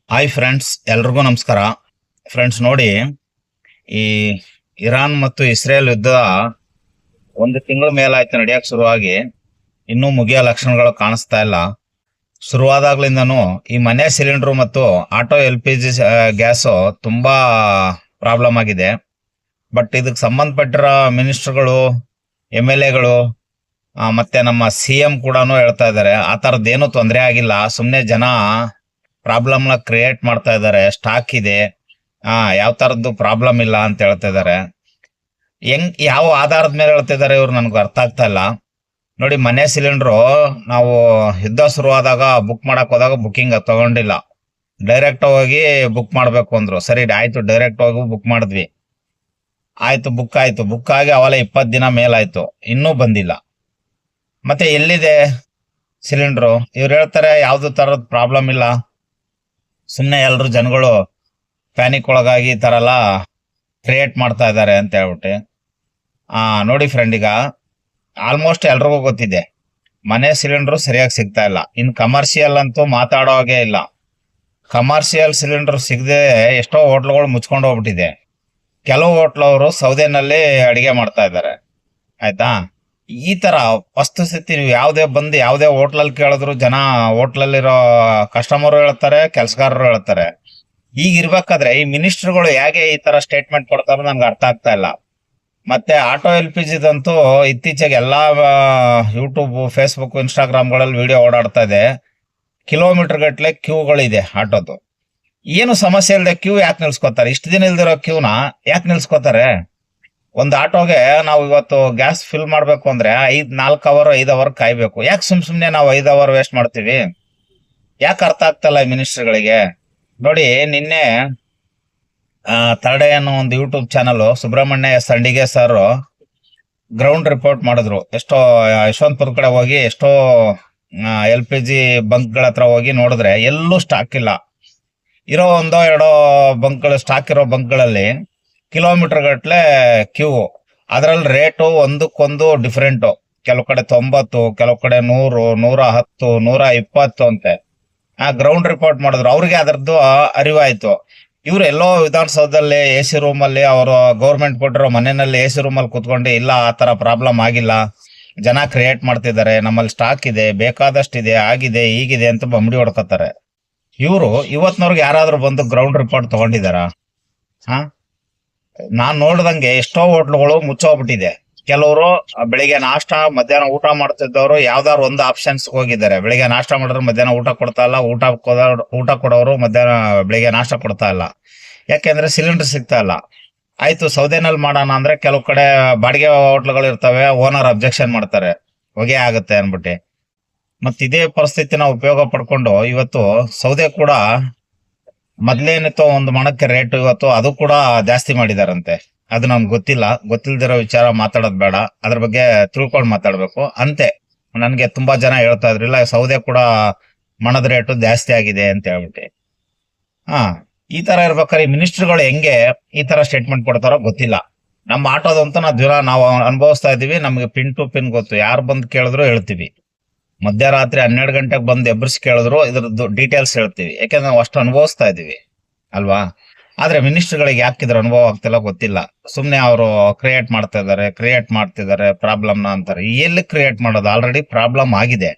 Hi friends, ಎಲ್ರಿಗೂ ನಮಸ್ಕಾರ. Friends ನೋಡಿ, ಈ ಇರಾನ್ ಮತ್ತು ಇಸ್ರೇಲ್ ಯುದ್ಧ ಒಂದು ತಿಂಗಳ ಮೇಲಾಯ್ತು ನಡೆಯಕ್ಕೆ ಶುರುವಾಗಿ. ಇನ್ನೂ ಮುಗಿಯೋ ಲಕ್ಷಣಗಳು ಕಾಣಿಸ್ತಾ ಇಲ್ಲ. ಶುರುವಾದಾಗ್ಲಿಂದನೂ ಈ ಮನೆ ಸಿಲಿಂಡ್ರು ಮತ್ತು ಆಟೋ LPG ಗ್ಯಾಸು ತುಂಬಾ ಪ್ರಾಬ್ಲಮ್ ಆಗಿದೆ. ಬಟ್ ಇದಕ್ಕೆ ಸಂಬಂಧಪಟ್ಟಿರೋ ಮಿನಿಸ್ಟರ್ಗಳು, MLAಗಳು ಮತ್ತೆ ನಮ್ಮ CM ಕೂಡ ಹೇಳ್ತಾ ಇದ್ದಾರೆ ಆ ಥರದ್ದೇನು ತೊಂದರೆ ಆಗಿಲ್ಲ, ಸುಮ್ಮನೆ ಜನ ಪ್ರಾಬ್ಲಮ್ನ ಕ್ರಿಯೇಟ್ ಮಾಡ್ತಾ ಇದ್ದಾರೆ, ಸ್ಟಾಕ್ ಇದೆ, ಯಾವ ಥರದ್ದು ಪ್ರಾಬ್ಲಮ್ ಇಲ್ಲ ಅಂತ ಹೇಳ್ತಾ ಇದ್ದಾರೆ. ಯಾವ ಆಧಾರದ ಮೇಲೆ ಹೇಳ್ತಿದ್ದಾರೆ ಇವ್ರು ನನಗೆ ಅರ್ಥ ಆಗ್ತಾ ಇಲ್ಲ. ನೋಡಿ, ಮನೆ ಸಿಲಿಂಡ್ರು ನಾವು ಯುದ್ಧ ಶುರುವಾದಾಗ ಬುಕ್ ಮಾಡಕ್ ಹೋದಾಗ ಬುಕ್ಕಿಂಗ್ ತಗೊಂಡಿಲ್ಲ, ಡೈರೆಕ್ಟ್ ಹೋಗಿ ಬುಕ್ ಮಾಡ್ಬೇಕು ಅಂದ್ರು. ಸರಿ ಆಯ್ತು, ಡೈರೆಕ್ಟ್ ಹೋಗಿ ಬುಕ್ ಮಾಡಿದ್ವಿ. ಆಯ್ತು, ಬುಕ್ ಆಗಿ ಅವೆಲ್ಲ 20 ದಿನ ಮೇಲಾಯ್ತು, ಇನ್ನೂ ಬಂದಿಲ್ಲ. ಮತ್ತೆ ಎಲ್ಲಿದೆ ಸಿಲಿಂಡ್ರು? ಇವ್ರು ಹೇಳ್ತಾರೆ ಯಾವ್ದು ತರದ ಪ್ರಾಬ್ಲಮ್ ಇಲ್ಲ, ಸುಮ್ಮನೆ ಎಲ್ಲರೂ ಜನಗಳು ಪ್ಯಾನಿಕ್ ಒಳಗಾಗಿ ಈ ಥರ ಎಲ್ಲ ಕ್ರಿಯೇಟ್ ಮಾಡ್ತಾ ಇದ್ದಾರೆ ಅಂತ ಹೇಳ್ಬಿಟ್ಟು. ನೋಡಿ ಫ್ರೆಂಡ್, ಈಗ ಆಲ್ಮೋಸ್ಟ್ ಎಲ್ರಿಗೂ ಗೊತ್ತಿದೆ ಮನೆ ಸಿಲಿಂಡ್ರು ಸರಿಯಾಗಿ ಸಿಗ್ತಾ ಇಲ್ಲ. ಇನ್ನು ಕಮರ್ಷಿಯಲ್ ಅಂತೂ ಮಾತಾಡೋ ಹಾಗೆ ಇಲ್ಲ. ಕಮರ್ಷಿಯಲ್ ಸಿಲಿಂಡರ್ ಸಿಗದೆ ಎಷ್ಟೋ ಹೋಟ್ಲುಗಳು ಮುಚ್ಕೊಂಡು ಹೋಗ್ಬಿಟ್ಟಿದೆ. ಕೆಲವು ಹೋಟ್ಲವರು ಸೌದೆನಲ್ಲಿ ಅಡಿಗೆ ಮಾಡ್ತಾ ಇದ್ದಾರೆ. ಆಯ್ತಾ? ಈ ತರ ವಸ್ತುಸ್ಥಿತಿ ನೀವು ಯಾವುದೇ ಹೋಟ್ಲಲ್ಲಿ ಕೇಳಿದ್ರು ಜನ, ಹೋಟ್ಲಲ್ಲಿರೋ ಕಸ್ಟಮರ್ ಹೇಳ್ತಾರೆ, ಕೆಲಸಗಾರರು ಹೇಳ್ತಾರೆ. ಈಗ ಇರ್ಬೇಕಾದ್ರೆ ಈ ಮಿನಿಸ್ಟರ್ಗಳು ಹೇಗೆ ಈ ತರ ಸ್ಟೇಟ್ಮೆಂಟ್ ಕೊಡ್ತಾರೋ ನನ್ಗೆ ಅರ್ಥ ಆಗ್ತಾ ಇಲ್ಲ. ಮತ್ತೆ ಆಟೋ LPGದಂತೂ ಇತ್ತೀಚೆಗೆ ಎಲ್ಲಾ ಯೂಟ್ಯೂಬ್, ಫೇಸ್ಬುಕ್, ಇನ್ಸ್ಟಾಗ್ರಾಮ್ಗಳಲ್ಲಿ ವಿಡಿಯೋ ಓಡಾಡ್ತಾ ಇದೆ. ಕಿಲೋಮೀಟರ್ ಗಟ್ಟಲೆ ಕ್ಯೂಗಳಿದೆ ಆಟೋದು. ಏನು ಸಮಸ್ಯೆ ಇಲ್ಲದೆ ಕ್ಯೂ ಯಾಕೆ ನಿಲ್ಸ್ಕೊತಾರೆ? ಇಷ್ಟು ದಿನ ಇಲ್ದಿರೋ ಕ್ಯೂನ ಯಾಕೆ ನಿಲ್ಸ್ಕೊತಾರೆ? ಒಂದು ಆಟೋಗೆ ನಾವು ಇವತ್ತು ಗ್ಯಾಸ್ ಫಿಲ್ ಮಾಡ್ಬೇಕು ಅಂದ್ರೆ 4 ಅವರ್ 5 ಅವರ್ ಕಾಯ್ಬೇಕು. ಯಾಕೆ ಸುಮ್ನೆ ನಾವು 5 ಅವರ್ ವೇಸ್ಟ್ ಮಾಡ್ತೀವಿ? ಯಾಕೆ ಅರ್ಥ ಆಗ್ತಲ್ಲ ಈ ಮಿನಿಸ್ಟರ್ಗಳಿಗೆ? ನೋಡಿ, ನಿನ್ನೆ ಥರ್ಡ್ ಡೇ ಅನ್ನೋ ಒಂದು ಯೂಟ್ಯೂಬ್ ಚಾನಲ್ ಸುಬ್ರಹ್ಮಣ್ಯ ಸಂಡಿಗೆ ಸರ್ ಗ್ರೌಂಡ್ ರಿಪೋರ್ಟ್ ಮಾಡಿದ್ರು. ಎಷ್ಟೋ ಯಶವಂತಪುರ ಕಡೆ ಹೋಗಿ ಎಷ್ಟೋ LPG ಬಂಕ್ಗಳ ಹತ್ರ ಹೋಗಿ ನೋಡಿದ್ರೆ ಎಲ್ಲೂ ಸ್ಟಾಕ್ ಇಲ್ಲ. ಇರೋ ಒಂದೋ ಎರಡೋ ಬಂಕ್ಗಳು, ಸ್ಟಾಕ್ ಇರೋ ಬಂಕ್ಗಳಲ್ಲಿ ಕಿಲೋಮೀಟರ್ ಗಟ್ಲೆ ಕ್ಯೂ. ಅದರಲ್ಲಿ ರೇಟು ಒಂದಕ್ಕೊಂದು ಡಿಫ್ರೆಂಟು. ಕೆಲವು ಕಡೆ 90, ಕೆಲವು ಕಡೆ 100, 110, 120 ಅಂತೆ. ಗ್ರೌಂಡ್ ರಿಪೋರ್ಟ್ ಮಾಡಿದ್ರು. ಅವ್ರಿಗೆ ಅದರದ್ದು ಅರಿವಾಯ್ತು. ಇವ್ರು ಎಲ್ಲೋ ವಿಧಾನಸೌಧದಲ್ಲಿ AC ರೂಮಲ್ಲಿ, ಅವರು ಗೌರ್ಮೆಂಟ್ ಕೊಟ್ಟಿರೋ ಮನೆಯಲ್ಲಿ AC ರೂಮಲ್ಲಿ ಕೂತ್ಕೊಂಡು, ಇಲ್ಲ ಆ ಥರ ಪ್ರಾಬ್ಲಮ್ ಆಗಿಲ್ಲ, ಜನ ಕ್ರಿಯೇಟ್ ಮಾಡ್ತಿದ್ದಾರೆ, ನಮ್ಮಲ್ಲಿ ಸ್ಟಾಕ್ ಇದೆ, ಬೇಕಾದಷ್ಟಿದೆ, ಆಗಿದೆ, ಹೀಗಿದೆ ಅಂತ ಬಂಬಡಿ ಹೊಡ್ಕೋತಾರೆ. ಇವರು ಇವತ್ತಿನವ್ರಿಗೆ ಯಾರಾದ್ರೂ ಬಂದು ಗ್ರೌಂಡ್ ರಿಪೋರ್ಟ್ ತಗೊಂಡಿದಾರಾ? ನಾನ್ ನೋಡ್ದಂಗೆ ಎಷ್ಟೋ ಹೋಟ್ಲುಗಳು ಮುಚ್ಚೋಗ್ಬಿಟ್ಟಿದೆ. ಕೆಲವರು ಬೆಳಿಗ್ಗೆ ನಾಷ್ಟ, ಮಧ್ಯಾಹ್ನ ಊಟ ಮಾಡ್ತಿದ್ದವರು ಯಾವ್ದಾದ್ರು ಒಂದು ಆಪ್ಷನ್ಸ್ ಹೋಗಿದ್ದಾರೆ. ಬೆಳಿಗ್ಗೆ ನಾಷ್ಟ ಮಾಡಿದ್ರೆ ಮಧ್ಯಾಹ್ನ ಊಟ ಕೊಡ್ತಾ ಇಲ್ಲ, ಊಟ ಕೊಡೋರು ಮಧ್ಯಾಹ್ನ ಬೆಳಿಗ್ಗೆ ನಾಷ್ಟ ಕೊಡ್ತಾ ಇಲ್ಲ. ಯಾಕೆಂದ್ರೆ ಸಿಲಿಂಡರ್ ಸಿಗ್ತಾ ಇಲ್ಲ. ಆಯ್ತು, ಸೌದೆನಲ್ಲಿ ಮಾಡೋಣ ಅಂದ್ರೆ ಕೆಲವು ಕಡೆ ಬಾಡಿಗೆ ಹೋಟ್ಲುಗಳು ಇರ್ತವೆ, ಓನರ್ ಅಬ್ಜೆಕ್ಷನ್ ಮಾಡ್ತಾರೆ, ಹೊಗೆ ಆಗುತ್ತೆ ಅನ್ಬಿಟ್ಟು. ಮತ್ ಇದೇ ಪರಿಸ್ಥಿತಿನ ಉಪಯೋಗ ಪಡ್ಕೊಂಡು ಇವತ್ತು ಸೌದೆ ಕೂಡ ಮೊದ್ಲೇನಿತ್ತು ಒಂದು ಮಣಕ್ಕೆ ರೇಟ್, ಇವತ್ತು ಅದು ಕೂಡ ಜಾಸ್ತಿ ಮಾಡಿದಾರಂತೆ. ಅದು ನಮ್ಗೆ ಗೊತ್ತಿಲ್ದಿರೋ ವಿಚಾರ ಮಾತಾಡೋದು ಬೇಡ, ಅದ್ರ ಬಗ್ಗೆ ತಿಳ್ಕೊಂಡು ಮಾತಾಡ್ಬೇಕು ಅಂತೆ. ನನ್ಗೆ ತುಂಬಾ ಜನ ಹೇಳ್ತಾ ಇದ್ರಿಲ್ಲ, ಸೌದೆ ಕೂಡ ಮಣದ ರೇಟು ಜಾಸ್ತಿ ಆಗಿದೆ ಅಂತ ಹೇಳ್ಬಿಟ್ಟು. ಈ ತರ ಇರ್ಬೇಕಾದ್ರೆ ಈ ಮಿನಿಸ್ಟರ್ಗಳು ಹೆಂಗೆ ಈ ತರ ಸ್ಟೇಟ್ಮೆಂಟ್ ಕೊಡ್ತಾರೋ ಗೊತ್ತಿಲ್ಲ. ನಮ್ಮ ಆಟೋದಂತೂ ನಾವು ಅನುಭವಿಸ್ತಾ ಇದೀವಿ, ನಮ್ಗೆ ಪಿನ್ ಟು ಪಿನ್ ಗೊತ್ತು. ಯಾರು ಬಂದು ಕೇಳಿದ್ರು ಹೇಳ್ತೀವಿ. ಮಧ್ಯರಾತ್ರಿ 12 ಗಂಟೆಗೆ ಬಂದು ಎಬ್ಬರಿಸಿ ಕೇಳಿದ್ರು ಇದ್ರದ್ದು ಡೀಟೇಲ್ಸ್ ಹೇಳ್ತೀವಿ. ಯಾಕೆಂದ್ರೆ ನಾವು ಅಷ್ಟು ಅನುಭವಿಸ್ತಾ ಇದೀವಿ ಅಲ್ವಾ? ಆದ್ರೆ ಮಿನಿಸ್ಟರ್ಗಳಿಗೆ ಯಾಕಿದ್ರ ಅನುಭವ ಆಗ್ತಿಲ್ಲ ಗೊತ್ತಿಲ್ಲ. ಸುಮ್ನೆ ಅವರು ಕ್ರಿಯೇಟ್ ಮಾಡ್ತಿದ್ದಾರೆ ಪ್ರಾಬ್ಲಮ್ನ ಅಂತಾರೆ. ಎಲ್ಲಿ ಕ್ರಿಯೇಟ್ ಮಾಡೋದು? ಆಲ್ರೆಡಿ ಪ್ರಾಬ್ಲಮ್ ಆಗಿದೆ.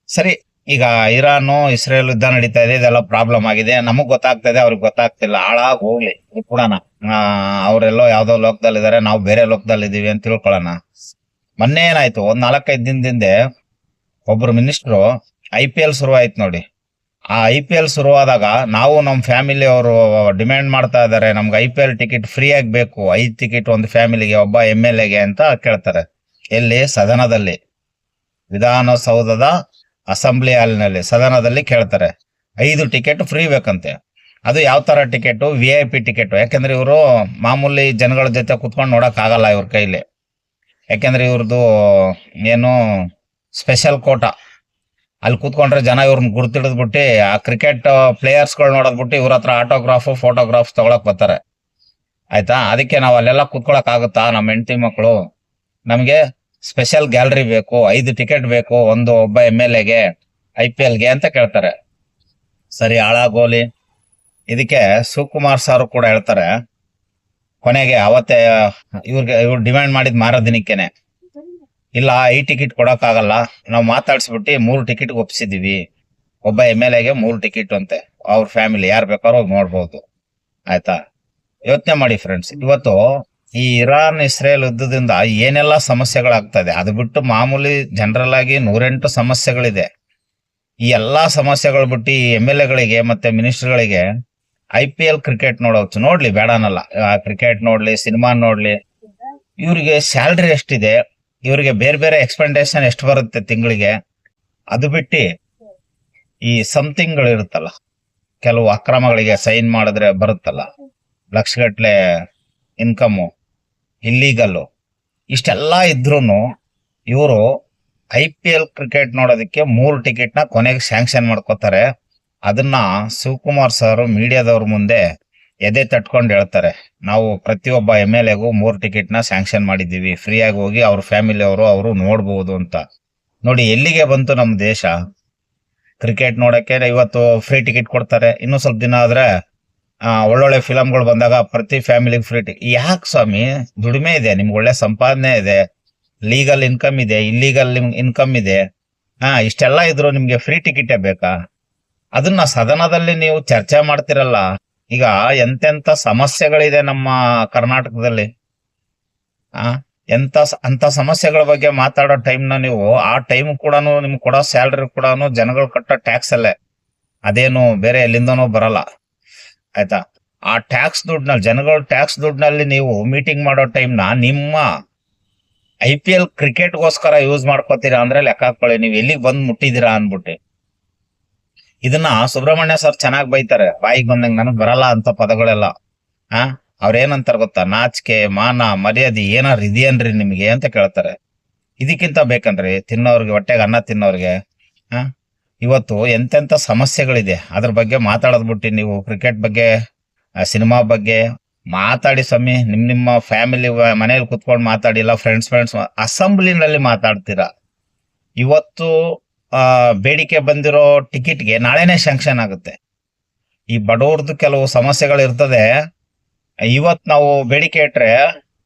ಸರಿ, ಈಗ ಇರಾನು ಇಸ್ರೇಲ್ ಯುದ್ಧ ನಡೀತಾ ಇದೆ, ಇದೆಲ್ಲ ಪ್ರಾಬ್ಲಮ್ ಆಗಿದೆ, ನಮಗ್ ಗೊತ್ತಾಗ್ತಾ ಇದೆ, ಅವ್ರಿಗೆ ಗೊತ್ತಾಗ್ತಿಲ್ಲ. ಹಾಳಾಗಿ ಹೋಗ್ಲಿ ಬಿಡೋಣ. ಅವರೆಲ್ಲೋ ಯಾವ್ದೋ ಲೋಕದಲ್ಲಿದ್ದಾರೆ, ನಾವು ಬೇರೆ ಲೋಕದಲ್ಲಿ ಇದೀವಿ ಅಂತ ತಿಳ್ಕೊಳ್ಳೋಣ. ಮೊನ್ನೆ ಏನಾಯ್ತು, ಒಂದ್ 4-5 ದಿನದಿಂದ ಒಬ್ರು ಮಿನಿಸ್ಟ್ರು IPL ಶುರು ಆಯ್ತು ನೋಡಿ. ಆ IPL ಶುರುವಾದಾಗ ನಾವು ನಮ್ಮ ಫ್ಯಾಮಿಲಿ ಅವರು ಡಿಮ್ಯಾಂಡ್ ಮಾಡ್ತಾ ಇದ್ದಾರೆ, ನಮ್ಗೆ IPL ಟಿಕೆಟ್ ಫ್ರೀ ಆಗಿ ಬೇಕು, 5 ಟಿಕೆಟ್ ಒಂದು ಫ್ಯಾಮಿಲಿಗೆ, ಒಬ್ಬ MLAಗೆ ಅಂತ ಕೇಳ್ತಾರೆ. ಎಲ್ಲಿ? ಸದನದಲ್ಲಿ, ವಿಧಾನಸೌಧದ ಅಸೆಂಬ್ಲಿ ಹಾಲ್ನಲ್ಲಿ, ಸದನದಲ್ಲಿ ಕೇಳ್ತಾರೆ. 5 ಟಿಕೆಟ್ ಫ್ರೀ ಬೇಕಂತೆ. ಅದು ಯಾವ ತರ ಟಿಕೆಟ್? VIP ticket. ಯಾಕಂದ್ರೆ ಇವರು ಮಾಮೂಲಿ ಜನಗಳ ಜೊತೆ ಕುತ್ಕೊಂಡು ನೋಡಕ್ ಆಗಲ್ಲ ಇವ್ರ ಕೈಲಿ. ಯಾಕಂದ್ರೆ ಇವ್ರದ್ದು ಏನು ಸ್ಪೆಷಲ್ ಕೋಟಾ. ಅಲ್ಲಿ ಕೂತ್ಕೊಂಡ್ರೆ ಜನ ಇವ್ರನ್ನ ಗುರ್ತಿಡಿದ್ಬಿಟ್ಟು ಆ ಕ್ರಿಕೆಟ್ ಪ್ಲೇಯರ್ಸ್ಗಳು ನೋಡೋದ್ಬಿಟ್ಟು ಇವ್ರ ಹತ್ರ ಆಟೋಗ್ರಾಫ್, ಫೋಟೋಗ್ರಾಫ್ಸ್ ತಗೊಳಕ್ ಬರ್ತಾರೆ. ಆಯ್ತಾ? ಅದಕ್ಕೆ ನಾವು ಅಲ್ಲೆಲ್ಲ ಕೂತ್ಕೊಳಕ್ ಆಗುತ್ತಾ? ನಮ್ಮ ಹೆಂಡತಿ ಮಕ್ಕಳು, ನಮಗೆ ಸ್ಪೆಷಲ್ ಗ್ಯಾಲರಿ ಬೇಕು, 5 ಟಿಕೆಟ್ ಬೇಕು, ಒಬ್ಬ MLAಗೆ, IPLಗೆ ಅಂತ ಕೇಳ್ತಾರೆ. ಸರಿ ಹಾಳಾಗೋಲಿ. ಇದಕ್ಕೆ ಶಿವಕುಮಾರ್ ಸರ್ ಕೂಡ ಹೇಳ್ತಾರೆ, ಕೊನೆಗೆ ಅವತ್ತೇ ಇವ್ರು ಡಿಮ್ಯಾಂಡ್ ಮಾಡಿದ್ ಮಾರೋ ದಿನಕ್ಕೇನೆ, ಇಲ್ಲ ಈ ಟಿಕೆಟ್ ಕೊಡಕ್ಕಾಗಲ್ಲ, ನಾವು ಮಾತಾಡ್ಸ್ಬಿಟ್ಟು 3 ಟಿಕೆಟ್ ಒಪ್ಸಿದೀವಿ, ಒಬ್ಬ MLAಗೆ 3 ಟಿಕೆಟ್ ಅಂತೆ, ಅವ್ರ ಫ್ಯಾಮಿಲಿ ಯಾರು ಬೇಕಾದ್ರೂ ಹೋಗಿ ನೋಡ್ಬೋದು. ಆಯ್ತಾ, ಯೋಚನೆ ಮಾಡಿ ಫ್ರೆಂಡ್ಸ್, ಇವತ್ತು ಈ ಇರಾನ್ ಇಸ್ರೇಲ್ ಯುದ್ಧದಿಂದ ಏನೆಲ್ಲ ಸಮಸ್ಯೆಗಳಾಗ್ತಾ ಇದೆ, ಅದು ಬಿಟ್ಟು ಮಾಮೂಲಿ ಜನರಲ್ ಆಗಿ 108 ಸಮಸ್ಯೆಗಳಿದೆ. ಈ ಎಲ್ಲಾ ಸಮಸ್ಯೆಗಳು ಬಿಟ್ಟು ಈ MLAಗಳಿಗೆ ಮತ್ತೆ ಮಿನಿಸ್ಟರ್ಗಳಿಗೆ IPL ಕ್ರಿಕೆಟ್ ನೋಡ್ಲಿ ಬೇಡ ಅನ್ನಲ್ಲ, ಕ್ರಿಕೆಟ್ ನೋಡ್ಲಿ, ಸಿನಿಮಾ ನೋಡ್ಲಿ, ಇವ್ರಿಗೆ ಸ್ಯಾಲ್ರಿ ಎಷ್ಟಿದೆ, ಇವ್ರಿಗೆ ಬೇರೆ ಬೇರೆ ಎಕ್ಸ್ಪೆಂಡೇಷನ್ ಎಷ್ಟು ಬರುತ್ತೆ ತಿಂಗಳಿಗೆ, ಅದು ಬಿಟ್ಟು ಈ ಸಮಥಿಂಗ್ಗಳು ಇರುತ್ತಲ್ಲ, ಕೆಲವು ಅಕ್ರಮಗಳಿಗೆ ಸೈನ್ ಮಾಡಿದ್ರೆ ಬರುತ್ತಲ್ಲ ಲಕ್ಷಗಟ್ಲೆ ಇನ್ಕಮು, ಇಲ್ಲೀಗಲ್ಲು, ಇಷ್ಟೆಲ್ಲ ಇದ್ರೂನು ಇವರು IPL ಕ್ರಿಕೆಟ್ ನೋಡೋದಕ್ಕೆ 3 ಟಿಕೆಟ್ನ ಕೊನೆಗೆ ಸ್ಯಾಂಕ್ಷನ್ ಮಾಡ್ಕೋತಾರೆ. ಅದನ್ನ ಶಿವಕುಮಾರ್ ಸರ್ ಮೀಡಿಯಾದವ್ರ ಮುಂದೆ ಎದೆ ತಟ್ಕೊಂಡು ಹೇಳ್ತಾರೆ, ನಾವು ಪ್ರತಿಯೊಬ್ಬ MLAಗೂ 3 ಟಿಕೆಟ್ನ ಸ್ಯಾಂಕ್ಷನ್ ಮಾಡಿದ್ದೀವಿ, ಫ್ರೀಯಾಗಿ ಹೋಗಿ ಅವ್ರ ಫ್ಯಾಮಿಲಿ ಅವರು ನೋಡ್ಬೋದು ಅಂತ. ನೋಡಿ ಎಲ್ಲಿಗೆ ಬಂತು ನಮ್ಮ ದೇಶ. ಕ್ರಿಕೆಟ್ ನೋಡಕ್ಕೆ ಇವತ್ತು ಫ್ರೀ ಟಿಕೆಟ್ ಕೊಡ್ತಾರೆ, ಇನ್ನೂ ಸ್ವಲ್ಪ ದಿನ ಆದ್ರೆ ಒಳ್ಳೊಳ್ಳೆ ಫಿಲಮ್ಗಳು ಬಂದಾಗ ಪ್ರತಿ ಫ್ಯಾಮಿಲಿಗೆ ಫ್ರೀ ಟಿಕೆಟ್. ಯಾಕೆ ಸ್ವಾಮಿ? ದುಡಿಮೆ ಇದೆ, ನಿಮ್ಗೆ ಒಳ್ಳೆ ಸಂಪಾದನೆ ಇದೆ, ಲೀಗಲ್ ಇನ್ಕಮ್ ಇದೆ, ಇಲ್ಲೀಗಲ್ ಇನ್ಕಮ್ ಇದೆ, ಇಷ್ಟೆಲ್ಲ ಇದ್ರು ನಿಮ್ಗೆ ಫ್ರೀ ಟಿಕೆಟೇ ಬೇಕಾ? ಅದನ್ನ ಸದನದಲ್ಲಿ ನೀವು ಚರ್ಚೆ ಮಾಡ್ತಿರಲ್ಲ. ಈಗ ಎಂತೆಂತ ಸಮಸ್ಯೆಗಳಿದೆ ನಮ್ಮ ಕರ್ನಾಟಕದಲ್ಲಿ, ಅಂತ ಸಮಸ್ಯೆಗಳ ಬಗ್ಗೆ ಮಾತಾಡೋ ಟೈಮ್ನ ನೀವು ಆ ಟೈಮ್ ಕೂಡ ನಿಮ್ಗೆ ಕೊಡೋ ಸ್ಯಾಲ್ರಿ ಕೂಡ ಜನಗಳು ಕಟ್ಟೋ ಟ್ಯಾಕ್ಸ್ ಅಲ್ಲೇ, ಅದೇನು ಬೇರೆ ಎಲ್ಲಿಂದನೂ ಬರಲ್ಲ. ಆಯ್ತಾ, ಆ ಟ್ಯಾಕ್ಸ್ ದುಡ್ಡಿನಲ್ಲಿ, ಜನಗಳ ಟ್ಯಾಕ್ಸ್ ದುಡ್ಡಿನಲ್ಲಿ ನೀವು ಮೀಟಿಂಗ್ ಮಾಡೋ ಟೈಮ್ನ ನಿಮ್ಮ IPL ಕ್ರಿಕೆಟ್ಗೋಸ್ಕರ ಯೂಸ್ ಮಾಡ್ಕೋತೀರಾ ಅಂದ್ರೆ ಲೆಕ್ಕ ಹಾಕೊಳ್ಳಿ, ನೀವು ಎಲ್ಲಿಗೆ ಬಂದ್ ಮುಟ್ಟಿದೀರಾ ಅನ್ಬಿಟ್ಟು. ಇದನ್ನ ಸುಬ್ರಹ್ಮಣ್ಯ ಸರ್ ಚೆನ್ನಾಗಿ ಬೈತಾರೆ, ಬಾಯಿಗೆ ಬಂದಂಗ, ನನಗ್ ಬರಲ್ಲ ಅಂತ ಪದಗಳೆಲ್ಲ. ಅವ್ರೇನಂತಾರ ಗೊತ್ತಾ, ನಾಚಿಕೆ ಮಾನ ಮರ್ಯಾದೆ ಏನಾರು ಇದೆಯೇನ್ರಿ ನಿಮ್ಗೆ ಅಂತ ಕೇಳ್ತಾರೆ. ಇದಕ್ಕಿಂತ ಬೇಕನ್ರಿ ತಿನ್ನೋರ್ಗೆ, ಹೊಟ್ಟೆಗೆ ಅನ್ನ ತಿನ್ನೋರ್ಗೆ? ಇವತ್ತು ಎಂತೆಂತ ಸಮಸ್ಯೆಗಳಿದೆ, ಅದ್ರ ಬಗ್ಗೆ ಮಾತಾಡೋದ್ ಬಿಟ್ಟು ನೀವು ಕ್ರಿಕೆಟ್ ಬಗ್ಗೆ, ಸಿನಿಮಾ ಬಗ್ಗೆ ಮಾತಾಡಿ ಸ್ವಾಮಿ. ನಿಮ್ಮ ಫ್ಯಾಮಿಲಿ ಮನೇಲಿ ಕುತ್ಕೊಂಡು ಮಾತಾಡಿಲ್ಲ, ಫ್ರೆಂಡ್ಸ್ ಅಸೆಂಬ್ಲಿನಲ್ಲಿ ಮಾತಾಡ್ತೀರಾ. ಇವತ್ತು ಬೇಡಿಕೆ ಬಂದಿರೋ ಟಿಕೆಟ್ಗೆ ನಾಳೆನೆ ಸ್ಯಾಂಕ್ಷನ್ ಆಗುತ್ತೆ. ಈ ಬಡವ್ರದ್ದು ಕೆಲವು ಸಮಸ್ಯೆಗಳು ಇರ್ತದೆ, ಇವತ್ ನಾವು ಬೇಡಿಕೆ ಇಟ್ರೆ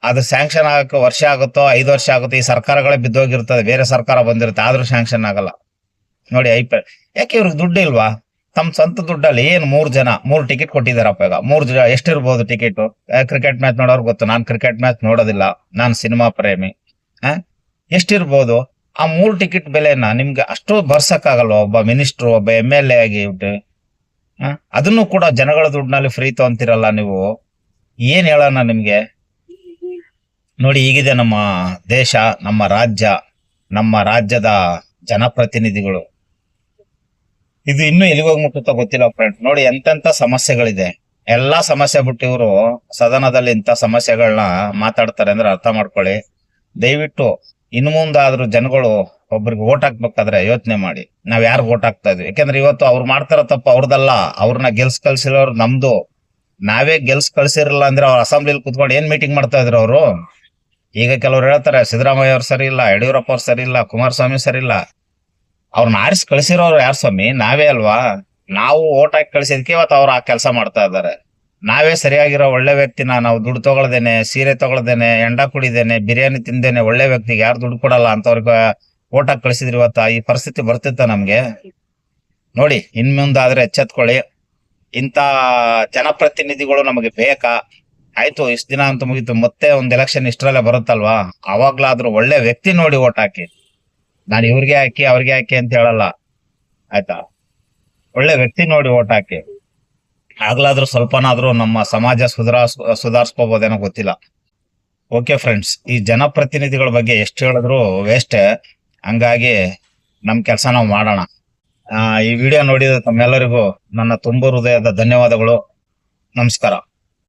ಅದು ಸ್ಯಾಂಕ್ಷನ್ ಆಗಕ್ಕೆ ವರ್ಷ ಆಗುತ್ತೋ 5 ವರ್ಷ ಆಗುತ್ತೋ, ಈ ಸರ್ಕಾರಗಳೇ ಬಿದ್ದೋಗಿರ್ತದೆ, ಬೇರೆ ಸರ್ಕಾರ ಬಂದಿರುತ್ತೆ, ಆದ್ರೂ ಸ್ಯಾಂಕ್ಷನ್ ಆಗಲ್ಲ. ನೋಡಿ IPL ಯಾಕೆ? ಇವ್ರಿಗೆ ದುಡ್ಡು ಇಲ್ವಾ? ತಮ್ಮ ಸ್ವಂತ ದುಡ್ಡಲ್ಲಿ ಏನು 3 ಟಿಕೆಟ್ ಕೊಟ್ಟಿದಾರಪ್ಪ. ಈಗ 3 ಜನ ಎಷ್ಟಿರ್ಬೋದು ಟಿಕೆಟ್? ಕ್ರಿಕೆಟ್ ಮ್ಯಾಚ್ ನೋಡೋರು ಗೊತ್ತು, ನಾನು ಕ್ರಿಕೆಟ್ ಮ್ಯಾಚ್ ನೋಡೋದಿಲ್ಲ, ನಾನು ಸಿನಿಮಾ ಪ್ರೇಮಿ. ಎಷ್ಟಿರ್ಬೋದು? ಆ 3 ಟಿಕೆಟ್ ಬೆಲೆನ ನಿಮ್ಗೆ ಅಷ್ಟು ಬರ್ಸಕ್ಕಾಗಲ್ವ ಒಬ್ಬ ಮಿನಿಸ್ಟ್ರು, ಒಬ್ಬ MLA ಆಗಿಬಿಟ್ಟು? ಅದನ್ನು ಕೂಡ ಜನಗಳ ದುಡ್ಡಿನಲ್ಲಿ ಫ್ರೀ ತಗೊಂತೀರಲ್ಲ ನೀವು, ಏನ್ ಹೇಳೋಣ ನಿಮ್ಗೆ? ನೋಡಿ ಈಗಿದೆ ನಮ್ಮ ದೇಶ, ನಮ್ಮ ರಾಜ್ಯ, ನಮ್ಮ ರಾಜ್ಯದ ಜನಪ್ರತಿನಿಧಿಗಳು. ಇದು ಇನ್ನೂ ಎಲ್ಲಿಗೋಗಿ ಮುಟ್ಟುತ್ತೋ ಗೊತ್ತಿಲ್ಲ ಫ್ರೆಂಡ್. ನೋಡಿ ಎಂತೆಂತ ಸಮಸ್ಯೆಗಳಿದೆ, ಎಲ್ಲಾ ಸಮಸ್ಯೆ ಬಿಟ್ಟು ಇವರು ಸದನದಲ್ಲಿ ಇಂಥ ಸಮಸ್ಯೆಗಳನ್ನ ಮಾತಾಡ್ತಾರೆ ಅಂದ್ರೆ ಅರ್ಥ ಮಾಡ್ಕೊಳ್ಳಿ. ದಯವಿಟ್ಟು ಇನ್ನು ಮುಂದಾದ್ರೂ ಜನಗಳು ಒಬ್ರಿಗೆ ಓಟ್ ಹಾಕ್ಬೇಕಾದ್ರೆ ಯೋಚನೆ ಮಾಡಿ, ನಾವ್ ಯಾರು ಓಟ್ ಹಾಕ್ತಾ ಇದ್ವಿ. ಯಾಕಂದ್ರೆ ಇವತ್ತು ಅವ್ರು ಮಾಡ್ತಾರ ತಪ್ಪು ಅವ್ರದಲ್ಲ, ಅವ್ರನ್ನ ಕಳ್ಸಿರೋರು ನಮ್ದು. ನಾವೇ ಕಳ್ಸಿರಲ್ಲ ಅಂದ್ರೆ ಅವ್ರ ಅಸೆಂಬ್ಲಿಲಿ ಕುತ್ಕೊಂಡು ಏನ್ ಮೀಟಿಂಗ್ ಮಾಡ್ತಾ ಇದ್ರು ಅವರು? ಈಗ ಕೆಲವ್ರು ಹೇಳ್ತಾರೆ ಸಿದ್ದರಾಮಯ್ಯ ಅವ್ರು ಸರಿ ಇಲ್ಲ, ಯಡಿಯೂರಪ್ಪ ಅವ್ರು ಸರಿ ಇಲ್ಲ, ಕುಮಾರಸ್ವಾಮಿ ಸರಿ ಇಲ್ಲ. ಅವ್ರನ್ನ ಆರಿಸಿ ಕಳ್ಸಿರೋರು ಯಾರು ಸ್ವಾಮಿ? ನಾವೇ ಅಲ್ವಾ? ನಾವು ಓಟ್ ಹಾಕಿ ಕಳ್ಸಿದ್ಕೆ ಇವತ್ತು ಅವ್ರು ಆ ಕೆಲಸ ಮಾಡ್ತಾ ಇದ್ದಾರೆ. ನಾವೇ ಸರಿಯಾಗಿರೋ ಒಳ್ಳೆ ವ್ಯಕ್ತಿನ ನಾವು ದುಡ್ಡು ತಗೊಳ್ದೇನೆ, ಸೀರೆ ತಗೊಳ್ದೇನೆ, ಎಂಡ ಕುಡಿದೇನೆ, ಬಿರಿಯಾನಿ ತಿಂದೇನೆ ಒಳ್ಳೆ ವ್ಯಕ್ತಿಗೆ ಯಾರು ದುಡ್ಡು ಕೊಡಲ್ಲ ಅಂತವ್ರಿಗೆ ಓಟ್ ಹಾಕಿ ಕಳ್ಸಿದ್ರಿ, ಇವತ್ತ ಈ ಪರಿಸ್ಥಿತಿ ಬರ್ತಿತ್ತ ನಮ್ಗೆ? ನೋಡಿ ಇನ್ ಮುಂದಾದ್ರೆ ಎಚ್ಚೆತ್ಕೊಳ್ಳಿ. ಇಂಥ ಜನಪ್ರತಿನಿಧಿಗಳು ನಮಗೆ ಬೇಕಾ? ಆಯ್ತು, ಇಷ್ಟ ದಿನ ಅಂತ ಮುಗೀತು, ಮತ್ತೆ ಒಂದ್ ಎಲೆಕ್ಷನ್ ಇಷ್ಟರಲ್ಲೇ ಬರುತ್ತಲ್ವಾ, ಅವಾಗ್ಲಾದ್ರೂ ಒಳ್ಳೆ ವ್ಯಕ್ತಿ ನೋಡಿ ಓಟ್ ಹಾಕಿ. ನಾನು ಇವ್ರಿಗೆ ಹಾಕಿ ಅವ್ರಿಗೆ ಹಾಕಿ ಅಂತ ಹೇಳಲ್ಲ, ಆಯ್ತಾ? ಒಳ್ಳೆ ವ್ಯಕ್ತಿ ನೋಡಿ ಓಟ್ ಹಾಕಿ, ಆಗ್ಲಾದ್ರೂ ಸ್ವಲ್ಪನಾದ್ರೂ ನಮ್ಮ ಸಮಾಜ ಸುಧಾರಿಸ್ಕೋಬೋದೇನೋ ಗೊತ್ತಿಲ್ಲ. ಓಕೆ ಫ್ರೆಂಡ್ಸ್, ಈ ಜನಪ್ರತಿನಿಧಿಗಳ ಬಗ್ಗೆ ಎಷ್ಟು ಹೇಳಿದ್ರು ವೇಸ್ಟ್. ಹಂಗಾಗಿ ನಮ್ ಕೆಲಸ ನಾವು ಮಾಡೋಣ. ಈ ವಿಡಿಯೋ ನೋಡಿದ ತಮ್ಮೆಲ್ಲರಿಗೂ ನನ್ನ ತುಂಬ ಹೃದಯದ ಧನ್ಯವಾದಗಳು. ನಮಸ್ಕಾರ.